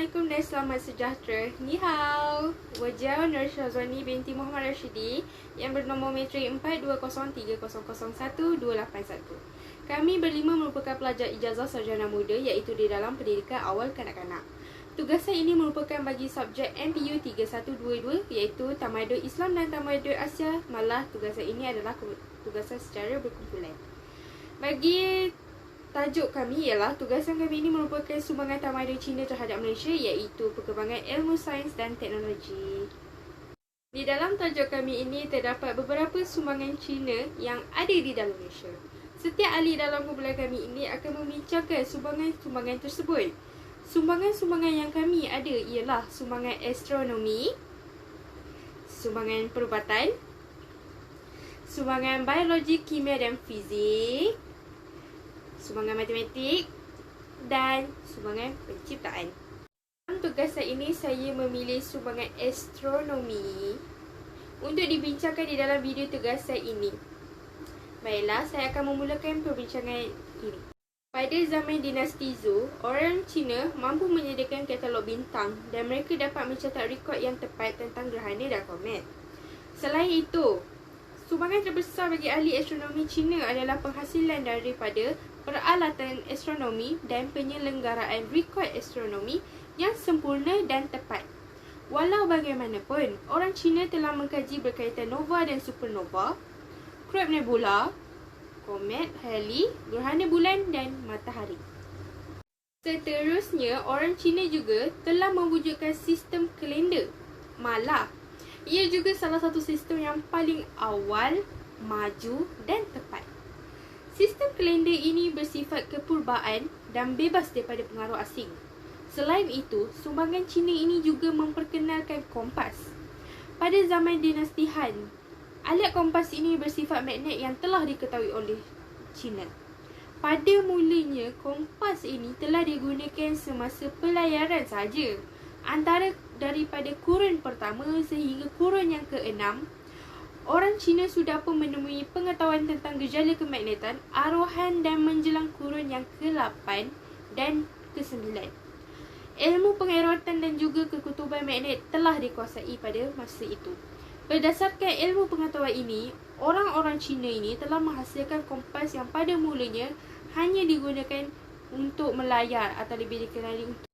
Assalamualaikum dan selamat sejahtera. Ni hao. Wajah Nur Syazwani binti Muhammad Rashidi yang bernombor metrik 4203001281. Kami berlima merupakan pelajar ijazah sarjana muda iaitu di dalam pendidikan awal kanak-kanak. Tugasan ini merupakan bagi subjek MPU 3122 iaitu Tamadun Islam dan Tamadun Asia. Malah tugasan ini adalah tugasan secara berkumpulan. Bagi tajuk kami ialah tugasan kami ini merupakan sumbangan tamadun Cina terhadap Malaysia iaitu perkembangan ilmu sains dan teknologi. Di dalam tajuk kami ini terdapat beberapa sumbangan Cina yang ada di dalam Malaysia. Setiap ahli dalam kumpulan kami ini akan membincangkan sumbangan-sumbangan tersebut. Sumbangan-sumbangan yang kami ada ialah sumbangan astronomi, sumbangan perubatan, sumbangan biologi, kimia dan fizik, sumbangan matematik dan sumbangan penciptaan. Dalam tugasan ini saya memilih sumbangan astronomi untuk dibincangkan di dalam video tugasan ini. Baiklah, saya akan memulakan perbincangan ini. Pada zaman dinasti Zhou, orang Cina mampu menyediakan katalog bintang dan mereka dapat mencatat rekod yang tepat tentang gerhana dan komet. Selain itu, sumbangan terbesar bagi ahli astronomi Cina adalah penghasilan daripada peralatan astronomi dan penyelenggaraan rekod astronomi yang sempurna dan tepat. Walau bagaimanapun, orang Cina telah mengkaji berkaitan nova dan supernova, Crab nebula, komet, Halley, gerhana bulan dan matahari. Seterusnya, orang Cina juga telah mewujudkan sistem kalender. Malah, ia juga salah satu sistem yang paling awal, maju dan tepat. Sistem kalender ini bersifat kepurbaan dan bebas daripada pengaruh asing. Selain itu, sumbangan Cina ini juga memperkenalkan kompas. Pada zaman dinasti Han, alat kompas ini bersifat magnet yang telah diketahui oleh Cina. Pada mulanya, kompas ini telah digunakan semasa pelayaran sahaja. Antara daripada kurun pertama sehingga kurun yang ke-6, orang Cina sudah pun menemui pengetahuan tentang gejala kemagnetan, arohan dan menjelang kurun yang ke-8 dan ke-9. Ilmu pengerotan dan juga kekutuban magnet telah dikuasai pada masa itu. Berdasarkan ilmu pengetahuan ini, orang-orang Cina ini telah menghasilkan kompas yang pada mulanya hanya digunakan untuk melayar atau lebih dikenali untuk.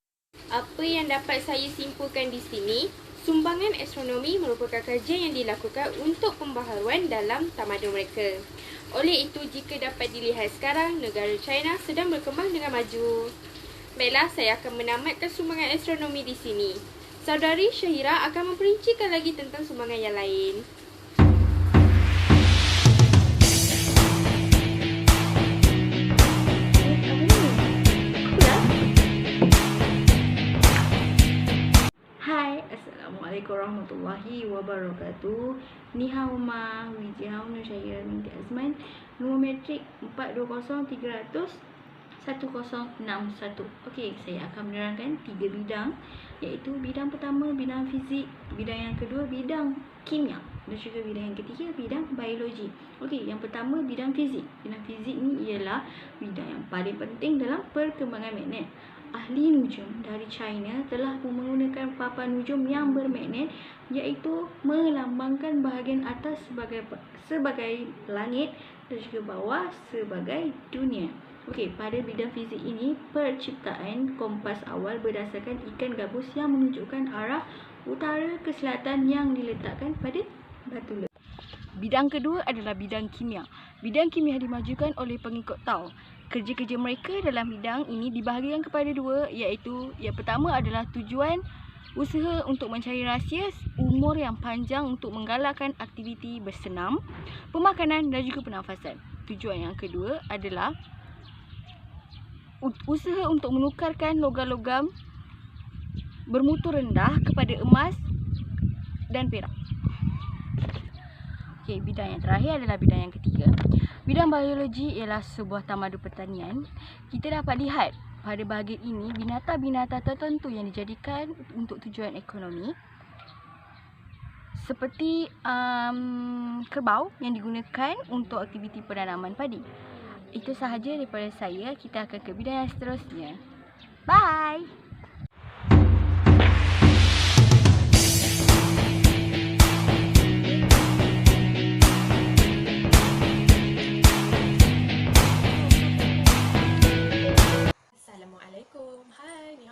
Apa yang dapat saya simpulkan di sini, sumbangan astronomi merupakan kajian yang dilakukan untuk pembaharuan dalam tamadun mereka. Oleh itu, jika dapat dilihat sekarang, negara China sedang berkembang dengan maju. Baiklah, saya akan menamatkan sumbangan astronomi di sini. Saudari Syahira akan memperincikan lagi tentang sumbangan yang lain. Assalamualaikum warahmatullahi wabarakatuh. Ni hao ma, Wiji hao Nur Syahira binti Azman, nombor metrik 4203001061. Okey, saya akan menerangkan 3 bidang, iaitu bidang pertama bidang fizik, bidang yang kedua bidang kimia dan juga bidang yang ketiga bidang biologi. Okey, yang pertama bidang fizik. Bidang fizik ni ialah bidang yang paling penting dalam perkembangan magnet. Ahli nujum dari China telah menggunakan papan nujum yang bermagnet, iaitu melambangkan bahagian atas sebagai langit dan juga bawah sebagai dunia. Okey, pada bidang fizik ini, perciptaan kompas awal berdasarkan ikan gabus yang menunjukkan arah utara ke selatan yang diletakkan pada batu lebat. Bidang kedua adalah bidang kimia. Bidang kimia dimajukan oleh pengikut Tao. Kerja-kerja mereka dalam bidang ini dibahagikan kepada dua, iaitu yang pertama adalah tujuan usaha untuk mencari rahsia umur yang panjang untuk menggalakkan aktiviti bersenam, pemakanan dan juga pernafasan. Tujuan yang kedua adalah usaha untuk menukarkan logam-logam bermutu rendah kepada emas dan perak. Okey, bidang yang terakhir adalah bidang yang ketiga. Bidang biologi ialah sebuah tamadun pertanian. Kita dapat lihat pada bahagian ini binatang-binatang tertentu yang dijadikan untuk tujuan ekonomi, seperti kerbau yang digunakan untuk aktiviti penanaman padi. Itu sahaja daripada saya. Kita akan ke bidang yang seterusnya. Bye!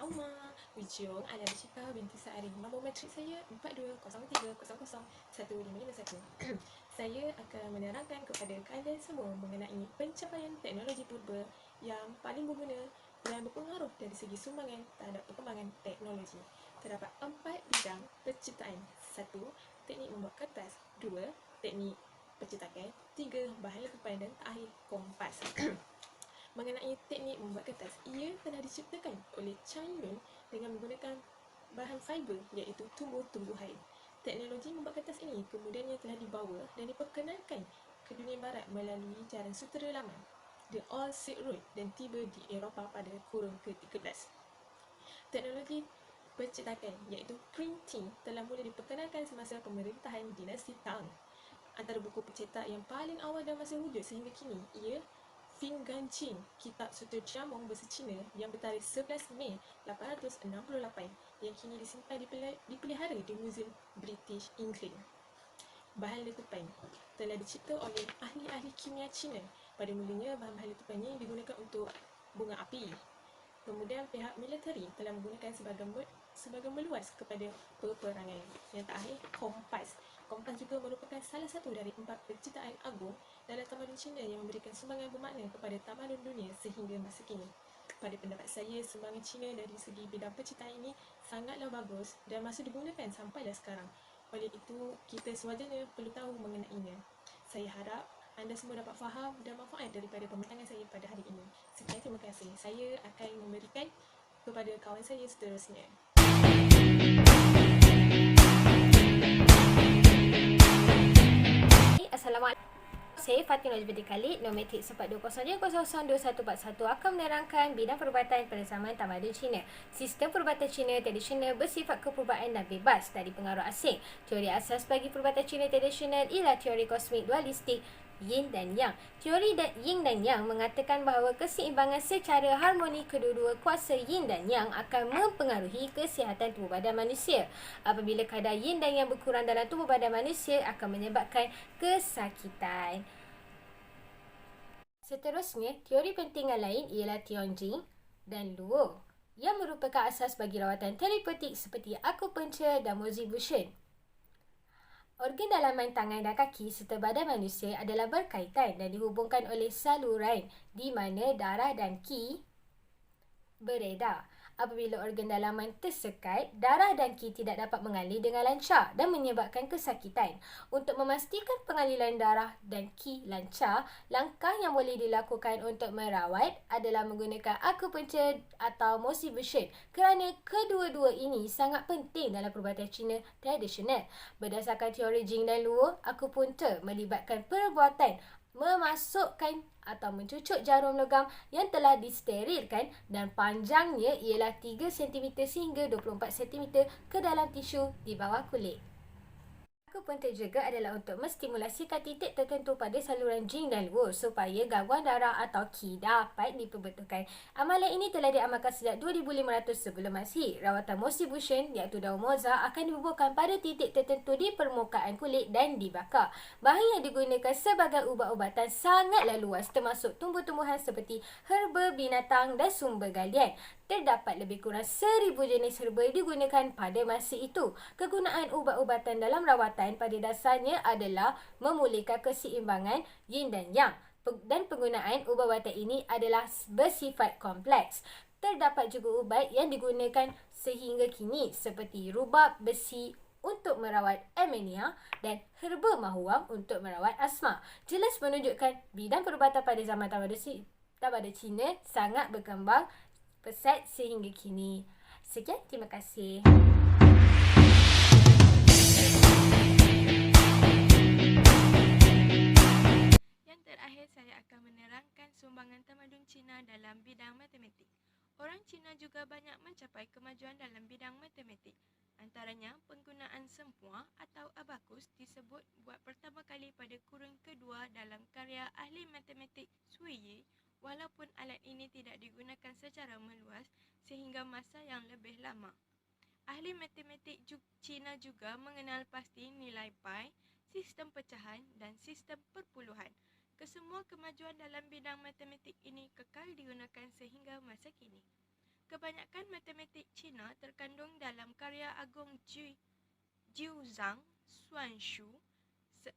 Auma, Wijong adalah Cita binti Sa'ari. Nombor matrik saya 4203001551. Saya akan menerangkan kepada kalian semua mengenai pencapaian teknologi purba yang paling berguna dan berpengaruh dari segi sumbangan terhadap perkembangan teknologi. Terdapat 4 bidang penciptaan. 1. Teknik membuat kertas. 2. Teknik percetakan. 3. Bahan letupan dan terakhir kompas. Mengenai teknik membuat kertas, ia telah diciptakan oleh Chan Yun dengan menggunakan bahan fiber iaitu tumbuh-tumbuhan. Teknologi membuat kertas ini kemudiannya telah dibawa dan diperkenalkan ke dunia barat melalui jalan sutera lama, The Old Silk Road, dan tiba di Eropah pada kurun ke-13. Teknologi percetakan iaitu printing telah mula diperkenalkan semasa pemerintahan dinasti Tang. Antara buku pencetak yang paling awal dan masih wujud sehingga kini ia Finganjing, kitab sutera Jiamong bahasa Cina yang bertarikh 11 Mei 868 yang kini disimpan dipelihara di Museum British England. Bahan letupan telah dicipta oleh ahli-ahli kimia Cina. Pada mulanya, bahan-bahan letupan ini digunakan untuk bunga api. Kemudian pihak militeri telah menggunakan sebagai meluas kepada peperangan. Yang terakhir, kompas. Kompas juga merupakan salah satu dari 4 penciptaan agung dalam tamadun Cina yang memberikan sumbangan bermakna kepada tamadun dunia sehingga masa kini. Pada pendapat saya, sumbangan Cina dari segi bidang penciptaan ini sangatlah bagus dan masih digunakan sampailah sekarang. Oleh itu, kita sewajarnya perlu tahu mengenainya. Saya harap anda semua dapat faham dan manfaat daripada pembincangan saya pada hari ini. Sekian, terima kasih. Saya akan memberikan kepada kawan saya seterusnya. Assalamualaikum. Saya Fatimah Najbadi Khalid, nombor matrik 42002141 akan menerangkan bidang perubatan pada zaman tamadun Cina. Sistem perubatan Cina tradisional bersifat keperbaan dan bebas dari pengaruh asing. Teori asas bagi perubatan Cina tradisional ialah teori kosmik dualistik Yin dan Yang. Teori Yin dan Yang mengatakan bahawa keseimbangan secara harmoni kedua-dua kuasa Yin dan Yang akan mempengaruhi kesihatan tubuh badan manusia. Apabila kadar Yin dan Yang berkurang dalam tubuh badan manusia akan menyebabkan kesakitan. Seterusnya, teori pentingan lain ialah Tianjin dan Luo yang merupakan asas bagi rawatan terapeutik seperti akupunktur dan moxibustion. Organ dalaman tangan dan kaki serta badan manusia adalah berkaitan dan dihubungkan oleh saluran di mana darah dan qi beredar. Apabila organ dalaman tersekat, darah dan qi tidak dapat mengalir dengan lancar dan menyebabkan kesakitan. Untuk memastikan pengaliran darah dan qi lancar, langkah yang boleh dilakukan untuk merawat adalah menggunakan akupunktur atau moxibustion kerana kedua-dua ini sangat penting dalam perubatan Cina tradisional. Berdasarkan teori Jing dan Luo, akupunktur melibatkan perbuatan memasukkan atau mencucuk jarum logam yang telah disterilkan dan panjangnya ialah 3 cm sehingga 24 cm ke dalam tisu di bawah kulit. Akupunktur juga adalah untuk menstimulasikan titik tertentu pada saluran Jing dan Luo supaya gangguan darah atau qi dapat diperbetulkan. Amalan ini telah diamalkan sejak 2500 sebelum Masihi. Rawatan moxibustion iaitu daun moza akan dibubuhkan pada titik tertentu di permukaan kulit dan dibakar. Bahan yang digunakan sebagai ubat-ubatan sangatlah luas termasuk tumbuh-tumbuhan seperti herba, binatang dan sumber galian. Terdapat lebih kurang 1000 jenis herba digunakan pada masa itu. Kegunaan ubat-ubatan dalam rawatan pada dasarnya adalah memulihkan keseimbangan Yin dan Yang dan penggunaan ubat-ubatan ini adalah bersifat kompleks. Terdapat juga ubat yang digunakan sehingga kini seperti rubab besi untuk merawat anemia dan herba mahuam untuk merawat asma. Jelas menunjukkan bidang perubatan pada zaman tamadun Cina sangat berkembang pesat sehingga kini. Sekian, terima kasih. Yang terakhir, saya akan menerangkan sumbangan tamadun Cina dalam bidang matematik. Orang Cina juga banyak mencapai kemajuan dalam bidang matematik. Antaranya, penggunaan sempua atau abakus disebut buat pertama kali pada kurun kedua dalam karya ahli matematik Sui Yi, walaupun alat ini tidak digunakan secara meluas sehingga masa yang lebih lama. Ahli matematik Cina juga mengenal pasti nilai pi, sistem pecahan dan sistem perpuluhan. Kesemua kemajuan dalam bidang matematik ini kekal digunakan sehingga masa kini. Kebanyakan matematik Cina terkandung dalam karya agung Jiuzhang Suanshu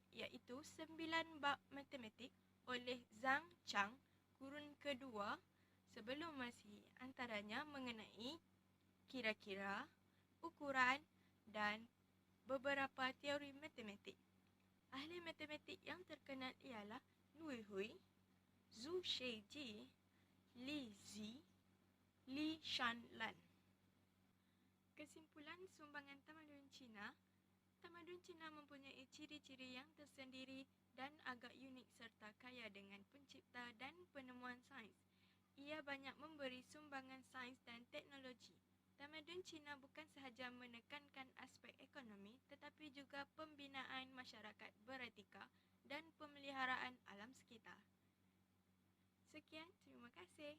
iaitu 9 bab matematik oleh Zhang Chang kurun kedua sebelum Masihi, antaranya mengenai kira-kira, ukuran dan beberapa teori matematik. Ahli matematik yang terkenal ialah Lui Hui, Zhu Sheiji, Li Zi, Li Shanlan. Kesimpulan sumbangan tamadun Cina mempunyai ciri-ciri yang tersendiri dan agak unik serta kaya dengan pencipta dan penemuan sains. Ia banyak memberi sumbangan sains dan teknologi. Tamadun Cina bukan sahaja menekankan aspek ekonomi tetapi juga pembinaan masyarakat beretika dan pemeliharaan alam sekitar. Sekian, terima kasih.